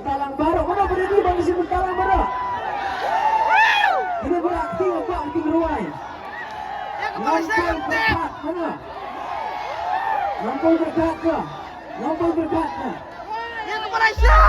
Talang baru, mana berdiri bang isi talang baru? Ini berarti apa anti beruai? Lampau berkat ke? Lampau berkat ke? Yang ke Malaysia.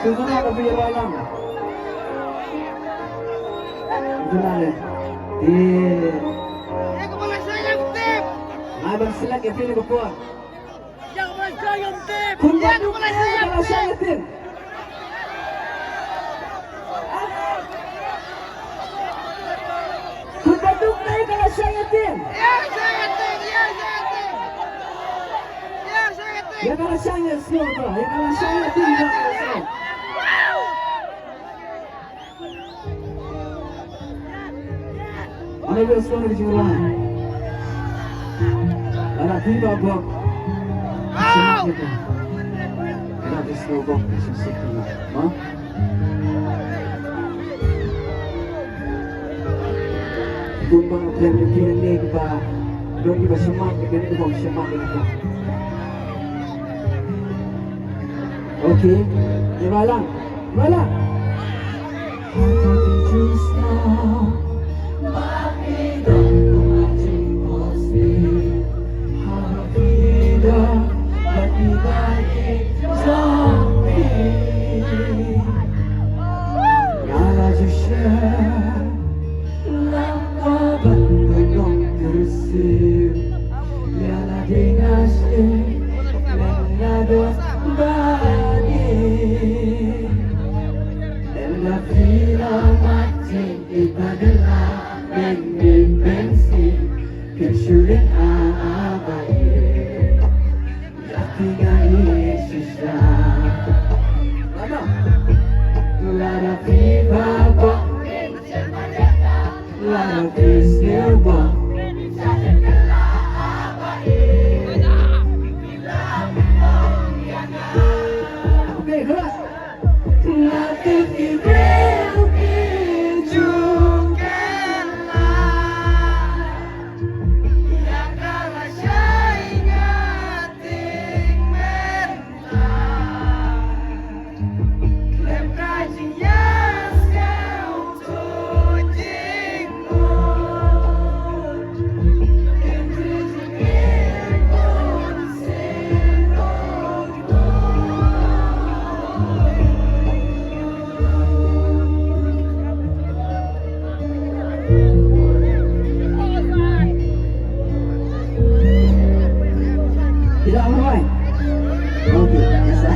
Susunod ang pinawalang. Susunod eh. Yang kepala saya yang tip. Abang sila kaya pili ko po. Yang kepala saya yang tip. Kung Yang baduk kepala na saya yang kalau tip. saya tin. Kung baduk na kalau saya tin. Ya saya yang tip. Ya saya yang tip. Ya saya yang tip. Ya kalau saya slow to. Ya kalau saya tin na slow. Ano yung slow na dijumlah? Anak tiba bok. Wow. Kita di slow bok susik na. Ha? Kung mga plan na kinanig ba, doon iba sumakit, ganito ba sumakit ka? Okay? Iba lang. Iba lang. Okay, keras. Tidak mulai. Oke, biasa.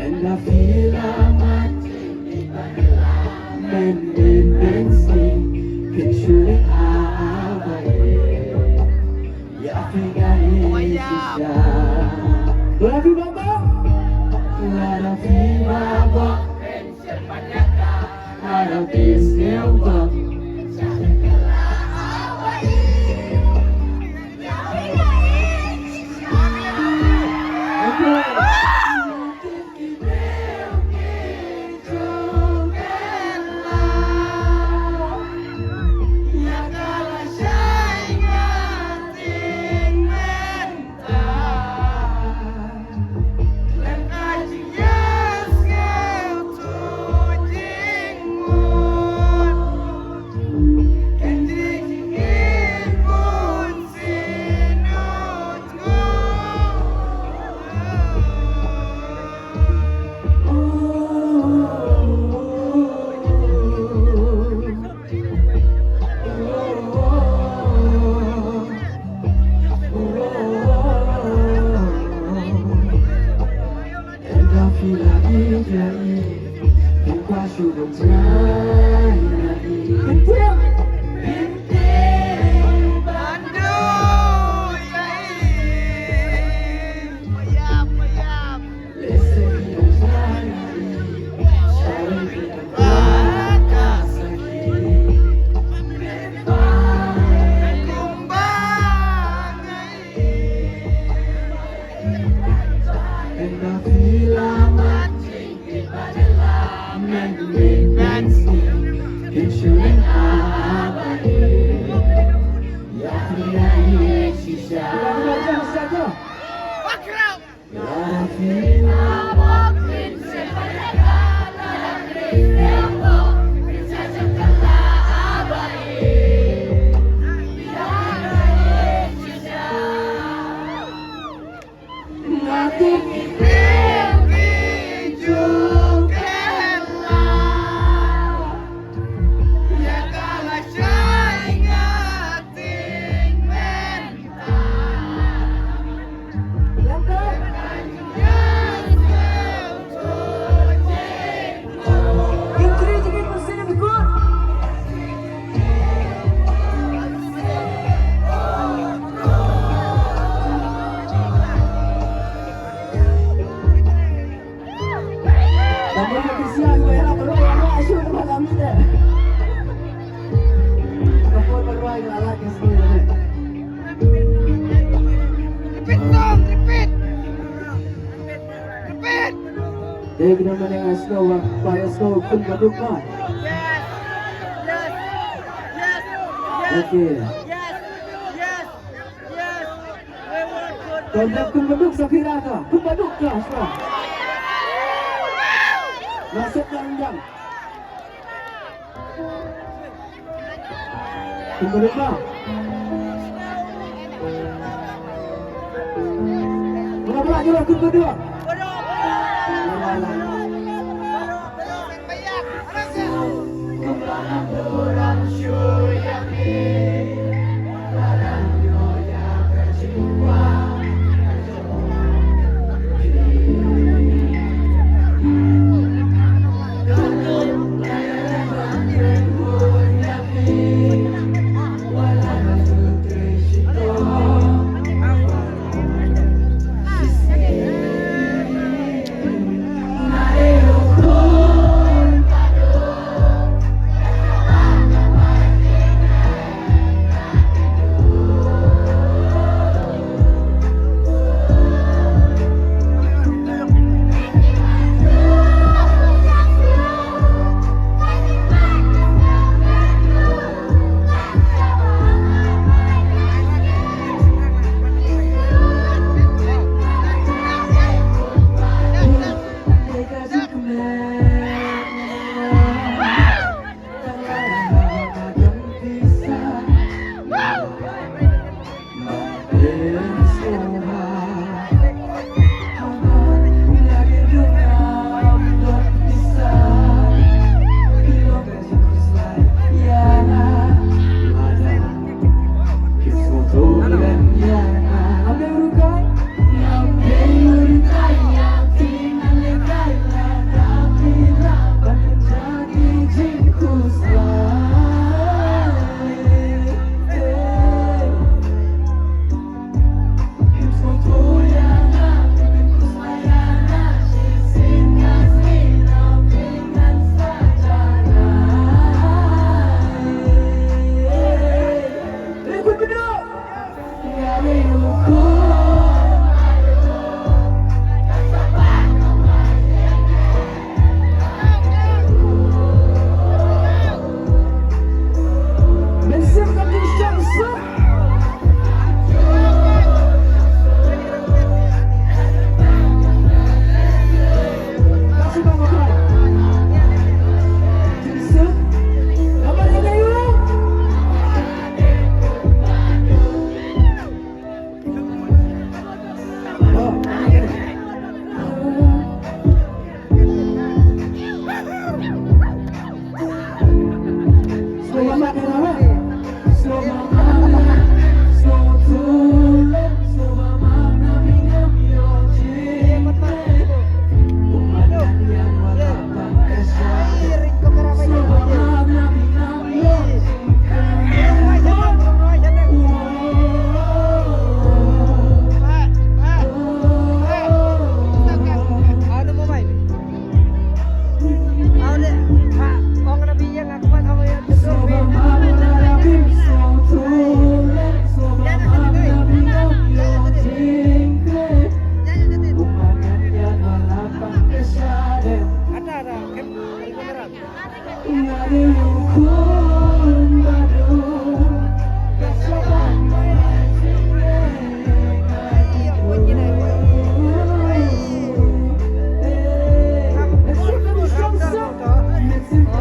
And I feel I'm picturing ya Lafi Baba Lafi Silva And I feel I'm Picturing abadi yang tidak sisa. Akrab. Dia kena mendengar slow, supaya slow pun berdua. Yes. Okey. Yes. We were good. Tolong pun berdua Safira tu. Pun berdua lah semua. Masuk panjang. Pun berdua. Berapa je lah pun berdua. Ada tahun baru bersama mancing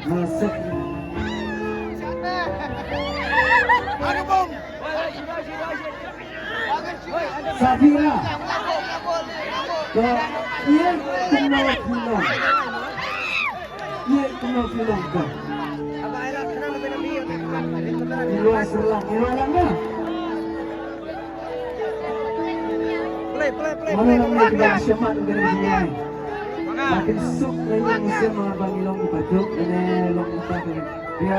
masuk Safira ke ia kenal film ke di luar selang mana namanya kita semak dengan dia makin suk dengan musim mga bangilong ipatok dan long ipatok dia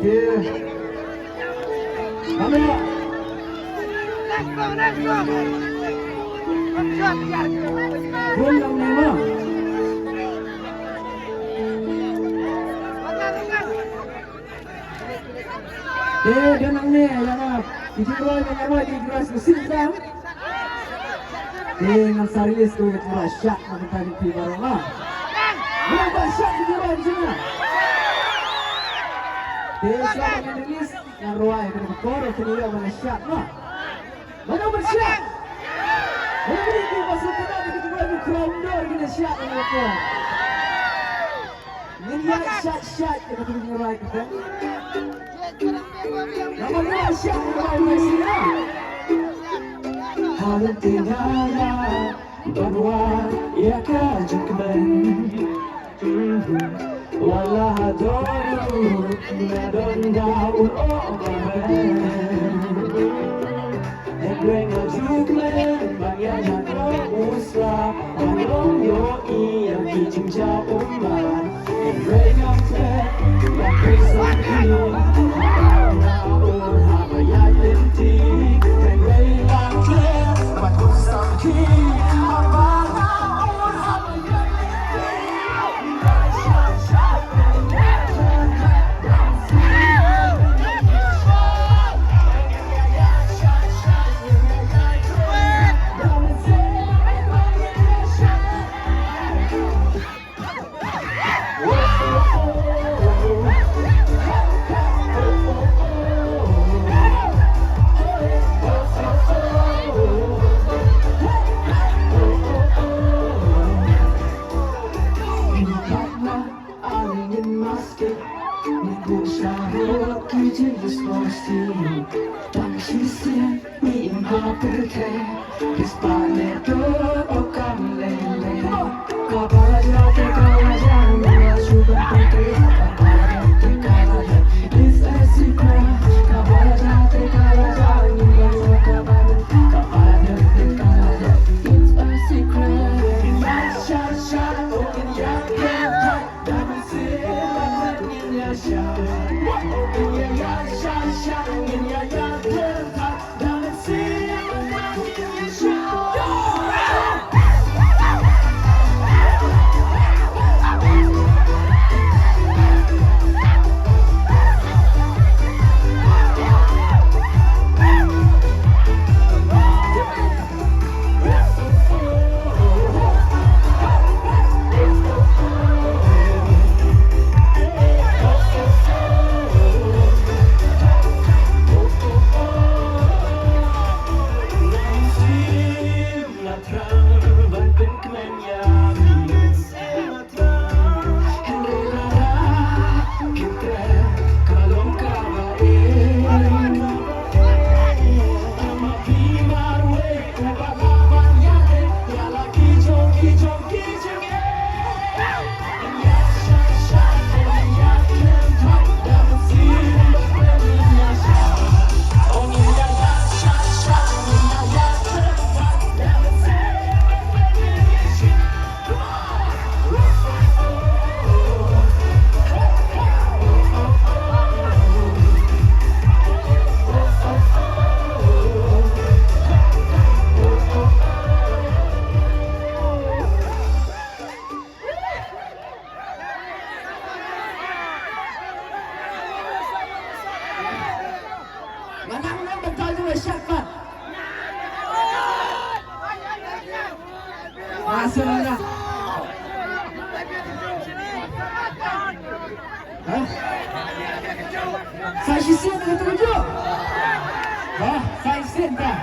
Dia. Mana? Let's go, let's go. Shot, yeah. Gol yang lima. Dia nangnya yang dijual dengan di keras mesin dah. Dengan Sarilis tu yang cuma shot nak tadi di barang. Berapa shot dijual di sana? Dia selalu menulis yang ruai yang berkor kedua mana shot lah. Mana bershot? Mana berhenti pasal kita dijual di grounder gini shot yang berkor. Ini shot yang kita ruai kita. Nama dia shot yang ruai sini. Halang tingala bahwa ia kajukman. Wala hadoru nadon daun oman. Negre ngajukman bayan hado usla Anong yo iya kijing jauman. Negre ngajukman bakay sa iyong naon habayay lintik. Negre ngajukman bakay sa iyong mabanaon habayay Masalah. Hah? Saya isi dengan tujuh. Hah? Saya isi dah.